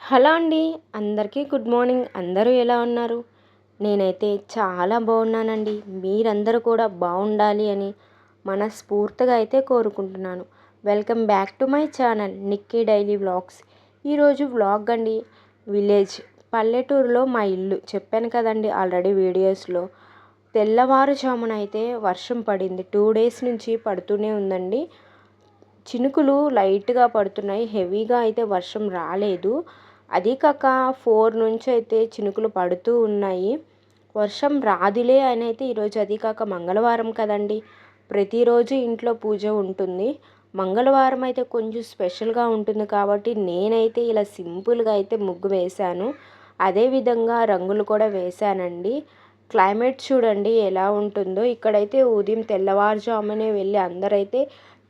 Hello అండి. అందరికీ good morning. అందరూ ఎలా ఉన్నారు? నేనైతే చాలా బాగున్నానండి. మీరందరూ కూడా బాగుండాలి అని మనస్ఫూర్తిగా అయితే కోరుకుంటున్నాను. Welcome back to my channel Nikki daily vlogs. ఈరోజు వ్లాగ్ అండి, విలేజ్ పల్లెటూరులో మా ఇల్లు చెప్పాను కదండి ఆల్రెడీ వీడియోస్లో. తెల్లవారుజామున అయితే వర్షం పడింది. 2 డేస్ నుంచి పడుతూనే ఉందండి. చినుకులు లైట్గా పడుతున్నాయి, హెవీగా అయితే వర్షం రాలేదు. అదీ కాక 4 నుంచి అయితే చినుకులు పడుతూ ఉన్నాయి. వర్షం రాదులే అని అయితే ఈరోజు, అదీ కాక మంగళవారం కదండి, ప్రతిరోజు ఇంట్లో పూజ ఉంటుంది. మంగళవారం అయితే కొంచెం స్పెషల్గా ఉంటుంది కాబట్టి నేనైతే ఇలా సింపుల్గా అయితే ముగ్గు వేశాను. అదేవిధంగా రంగులు కూడా వేశానండి. క్లైమేట్ చూడండి ఎలా ఉంటుందో. ఇక్కడైతే ఉదయం తెల్లవారుజామునే వెళ్ళి అందరైతే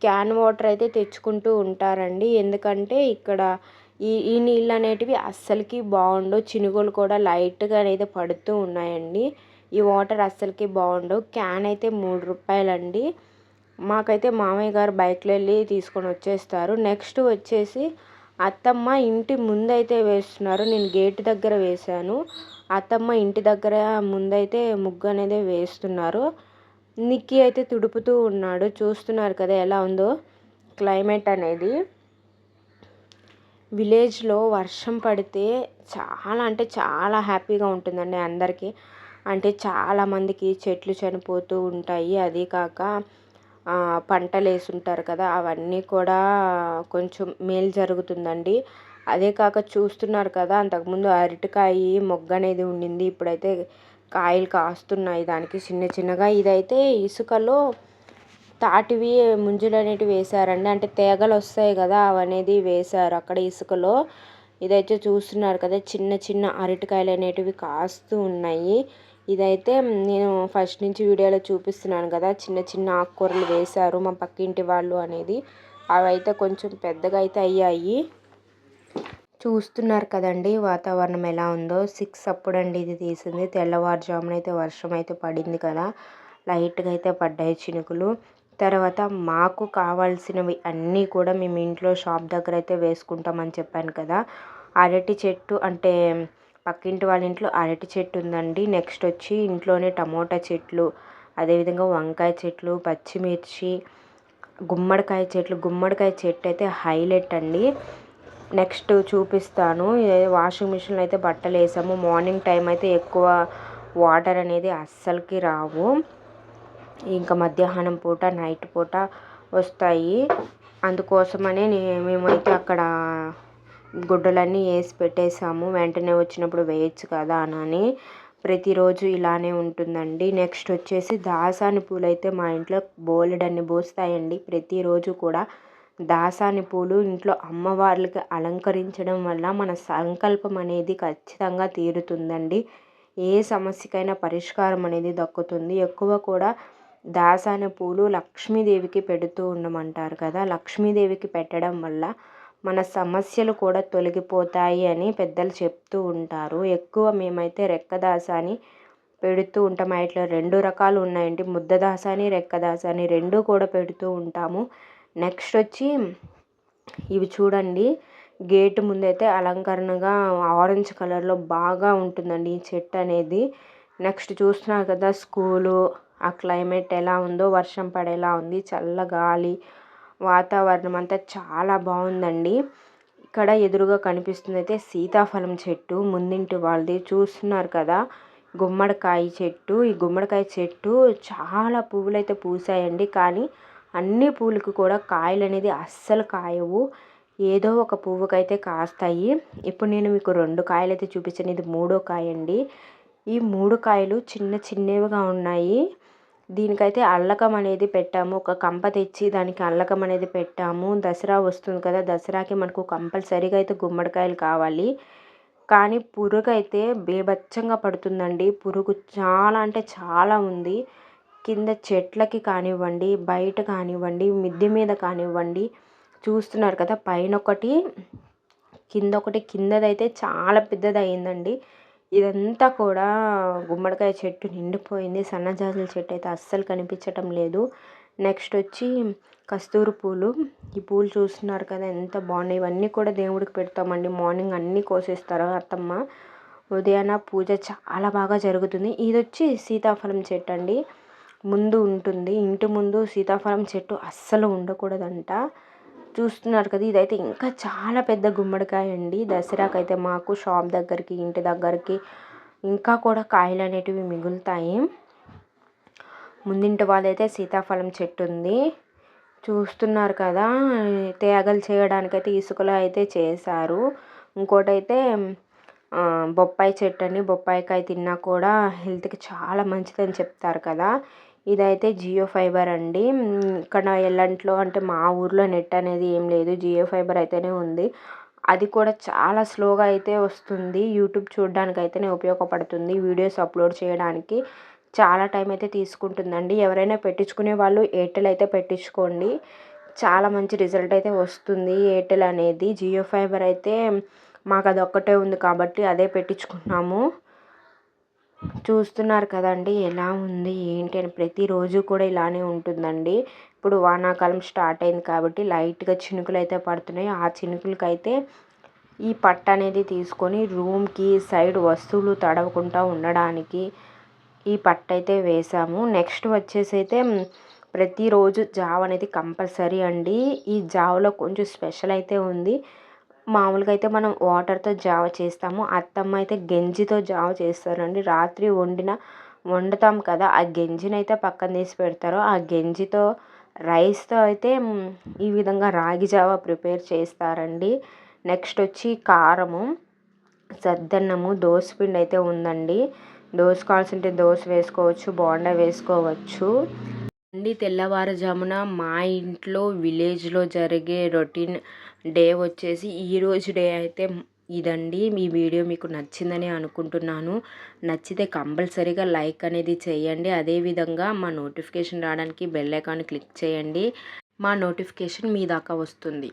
క్యాన్ వాటర్ అయితే తెచ్చుకుంటూ ఉంటారండి. ఎందుకంటే ఇక్కడ ఈ ఈ నీళ్ళు అనేటివి అస్సలకి బాగుండవు. చినుకులు కూడా లైట్గా అయితే పడుతూ ఉన్నాయండి. ఈ వాటర్ అస్సలకి బాగుండవు. క్యాన్ అయితే 3 రూపాయలండి. మాకైతే మామయ్య గారు బైక్లో వెళ్ళి తీసుకొని వచ్చేస్తారు. నెక్స్ట్ వచ్చేసి అత్తమ్మ ఇంటి ముందైతే వేస్తున్నారు. నేను గేట్ దగ్గర వేశాను. అత్తమ్మ ఇంటి దగ్గర ముందైతే ముగ్గు అనేది వేస్తున్నారు. నిక్కీ అయితే తుడుపుతూ ఉన్నాడు. చూస్తున్నారు కదా ఎలా ఉందో క్లైమేట్ అనేది. విలేజ్లో వర్షం పడితే చాలా అంటే చాలా హ్యాపీగా ఉంటుందండి అందరికీ. అంటే చాలామందికి చెట్లు చనిపోతూ ఉంటాయి. అదీ కాక పంటలు వేసుంటారు కదా, అవన్నీ కూడా కొంచెం మేలు జరుగుతుందండి. అదే కాక చూస్తున్నారు కదా, అంతకుముందు అరటికాయ మొగ్గ అనేది ఉండింది. ఇప్పుడైతే కాయలు కాస్తున్నాయి దానికి చిన్న చిన్నగా. ఇదైతే ఇసుకలో తాటివి ముంజులు అనేటివి వేశారండి. అంటే తేగలు వస్తాయి కదా, అవనేది వేశారు అక్కడ ఇసుకలో. ఇదైతే చూస్తున్నారు కదా, చిన్న చిన్న అరటికాయలు అనేటివి కాస్తూ ఉన్నాయి. ఇదైతే నేను ఫస్ట్ నుంచి వీడియోలో చూపిస్తున్నాను కదా, చిన్న చిన్న ఆకుకూరలు వేశారు మా పక్కింటి వాళ్ళు అనేది. అవైతే కొంచెం పెద్దగా అయితే అయ్యాయి. చూస్తున్నారు కదండి వాతావరణం ఎలా ఉందో. 6 అప్పుడండి ఇది తీసింది. తెల్లవారుజామున అయితే వర్షం అయితే పడింది కదా, లైట్గా అయితే పడ్డాయి చినుకులు. తర్వాత మాకు కావాల్సినవి అన్నీ కూడా మేము ఇంట్లో షాప్ దగ్గర అయితే వేసుకుంటామని చెప్పాను కదా. అరటి చెట్టు అంటే పక్కింటి వాళ్ళ ఇంట్లో అరటి చెట్టు ఉందండి. నెక్స్ట్ వచ్చి ఇంట్లోనే టమోటా చెట్లు, అదేవిధంగా వంకాయ చెట్లు, పచ్చిమిర్చి, గుమ్మడికాయ చెట్టు అయితే హైలైట్ అండి. నెక్స్ట్ చూపిస్తాను. వాషింగ్ మిషన్లో అయితే బట్టలు వేసాము. మార్నింగ్ టైం అయితే ఎక్కువ వాటర్ అనేది అస్సలకి రావు. ఇంకా మధ్యాహ్నం పూట నైట్ పూట వస్తాయి. అందుకోసమనే మేమైతే అక్కడ గుడ్డలన్నీ వేసి పెట్టేసాము. వెంటనే వచ్చినప్పుడు వేయచ్చు కదా అని. ప్రతిరోజు ఇలానే ఉంటుందండి. నెక్స్ట్ వచ్చేసి దాసాని పూలు అయితే మా ఇంట్లో బోలెడన్ని పూస్తాయండి. ప్రతిరోజు కూడా దాసాని పూలు ఇంట్లో అమ్మవార్లకి అలంకరించడం వల్ల మన సంకల్పం అనేది ఖచ్చితంగా తీరుతుందండి. ఏ సమస్యకైనా పరిష్కారం అనేది దక్కుతుంది. ఎక్కువ కూడా దాసాని పూలు లక్ష్మీదేవికి పెడుతూ ఉండమంటారు కదా. లక్ష్మీదేవికి పెట్టడం వల్ల మన సమస్యలు కూడా తొలగిపోతాయి అని పెద్దలు చెప్తూ ఉంటారు. ఎక్కువ మేమైతే రెక్కదాసాని పెడుతూ ఉంటాం. ఇట్లా 2 రకాలు ఉన్నాయండి, ముద్దదాసాని, రెక్కదాసాని, 2 కూడా పెడుతూ ఉంటాము. నెక్స్ట్ వచ్చి ఇవి చూడండి, గేటు ముందైతే అలంకరణగా ఆరెంజ్ కలర్లో బాగా ఉంటుందండి ఈ చెట్టు అనేది. నెక్స్ట్ చూస్తున్నారు కదా స్కూలు, ఆ క్లైమేట్ ఎలా ఉందో. వర్షం పడేలా ఉంది, చల్ల గాలి, వాతావరణం అంతా చాలా బాగుందండి. ఇక్కడ ఎదురుగా కనిపిస్తుంది అయితే సీతాఫలం చెట్టు, ముందింటి వాళ్ళది. చూస్తున్నారు కదా గుమ్మడికాయ చెట్టు. ఈ గుమ్మడికాయ చెట్టు చాలా పువ్వులు అయితే పూసాయండి. కానీ అన్ని పూలకు కూడా కాయలు అనేది అస్సలు కాయవు. ఏదో ఒక పువ్వుకైతే కాస్తాయి. ఇప్పుడు నేను మీకు 2 కాయలు అయితే చూపించాను. ఇది 3వ కాయ అండి. ఈ 3 కాయలు చిన్న చిన్నవిగా ఉన్నాయి. దీనికైతే అల్లకం అనేది పెట్టాము. ఒక కంప తెచ్చి దానికి అల్లకం అనేది పెట్టాము. దసరా వస్తుంది కదా, దసరాకి మనకు కంపల్సరీగా అయితే గుమ్మడికాయలు కావాలి. కానీ పురుగు అయితే బేభత్సంగా పడుతుందండి. పురుగు చాలా అంటే చాలా ఉంది. కింద చెట్లకి కానివ్వండి, బయట కానివ్వండి, మిద్దె మీద కానివ్వండి. చూస్తున్నారు కదా, పైన ఒకటి కింద ఒకటి. కిందదైతే చాలా పెద్దది అయిందండి. ఇదంతా కూడా గుమ్మడికాయ చెట్టు నిండిపోయింది. సన్నజాజుల చెట్టు అయితే అస్సలు కనిపించటం లేదు. నెక్స్ట్ వచ్చి కస్తూరి పూలు. ఈ పూలు చూస్తున్నారు కదా ఎంత బాగున్నాయి. ఇవన్నీ కూడా దేవుడికి పెడతామండి. మార్నింగ్ అన్నీ కోసేస్తారు అత్తమ్మ. ఉదయాన పూజ చాలా బాగా జరుగుతుంది. ఇది వచ్చి సీతాఫలం చెట్టు అండి. ముందు ఉంటుంది, ఇంటి ముందు సీతాఫలం చెట్టు అస్సలు ఉండకూడదంట. చూస్తున్నారు కదా, ఇదైతే ఇంకా చాలా పెద్ద గుమ్మడికాయ అండి. దసరాకైతే మాకు షాప్ దగ్గరికి, ఇంటి దగ్గరికి ఇంకా కూడా కాయలు అనేటివి మిగులుతాయి. ముందింటి వాళ్ళైతే సీతాఫలం చెట్టు ఉంది. చూస్తున్నారు కదా, తేగలు చేయడానికైతే ఇసుకలో అయితే చేశారు. ఇంకోటైతే బొప్పాయి చెట్టు అండి. బొప్పాయికాయ తిన్నా కూడా హెల్త్కి చాలా మంచిదని చెప్తారు కదా. ఇదైతే జియో ఫైబర్ అండి. ఇక్కడ ఎల్లంట్లో అంటే మా ఊర్లో నెట్ అనేది ఏం లేదు, జియో ఫైబర్ అయితేనే ఉంది. అది కూడా చాలా స్లోగా అయితే వస్తుంది. యూట్యూబ్ చూడడానికి అయితేనే ఉపయోగపడుతుంది. వీడియోస్ అప్లోడ్ చేయడానికి చాలా టైం అయితే తీసుకుంటుందండి. ఎవరైనా పెట్టించుకునే వాళ్ళు ఎయిర్టెల్ అయితే పెట్టించుకోండి, చాలా మంచి రిజల్ట్ అయితే వస్తుంది ఎయిర్టెల్ అనేది. జియో ఫైబర్ అయితే మాకు అది ఒక్కటే ఉంది కాబట్టి అదే పెట్టించుకున్నాము. చూస్తున్నారు కదండి ఎలా ఉంది ఏంటి అని. ప్రతిరోజు కూడా ఇలానే ఉంటుందండి. ఇప్పుడు వానాకాలం స్టార్ట్ అయింది కాబట్టి లైట్గా చినుకులు అయితే పడుతున్నాయి. ఆ చినుకులకైతే ఈ పట్ట అనేది తీసుకొని రూమ్కి సైడ్ వస్తువులు తడవకుండా ఉండడానికి ఈ పట్ట అయితే వేసాము. నెక్స్ట్ వచ్చేసి అయితే ప్రతిరోజు జావ అనేది కంపల్సరీ అండి. ఈ జావలో కొంచెం స్పెషల్ అయితే ఉంది. మామూలుగా అయితే మనం వాటర్తో జావ చేస్తాము, అత్తమ్మ అయితే గంజితో జావ చేస్తారండి. రాత్రి వండుతాం కదా, ఆ గంజిని అయితే పక్కన తీసి పెడతారు. ఆ గంజితో రైస్తో అయితే ఈ విధంగా రాగి జావ ప్రిపేర్ చేస్తారండి. నెక్స్ట్ వచ్చి కారము, సద్దన్నము, దోసపిండి అయితే ఉందండి. దోశ కావాల్సింటే దోశ వేసుకోవచ్చు, బోండా వేసుకోవచ్చు అండి. తెల్లవారుజామున మా ఇంట్లో విలేజ్లో జరిగే రొటీన్ డే వచ్చేసి ఈరోజు డే అయితే ఇదండి. మీ వీడియో మీకు నచ్చిందని అనుకుంటున్నాను. నచ్చితే కంపల్సరీగా లైక్ అనేది చేయండి. అదేవిధంగా మా నోటిఫికేషన్ రావడానికి బెల్ ఐకాన్ క్లిక్ చేయండి. మా నోటిఫికేషన్ మీ దాకా వస్తుంది.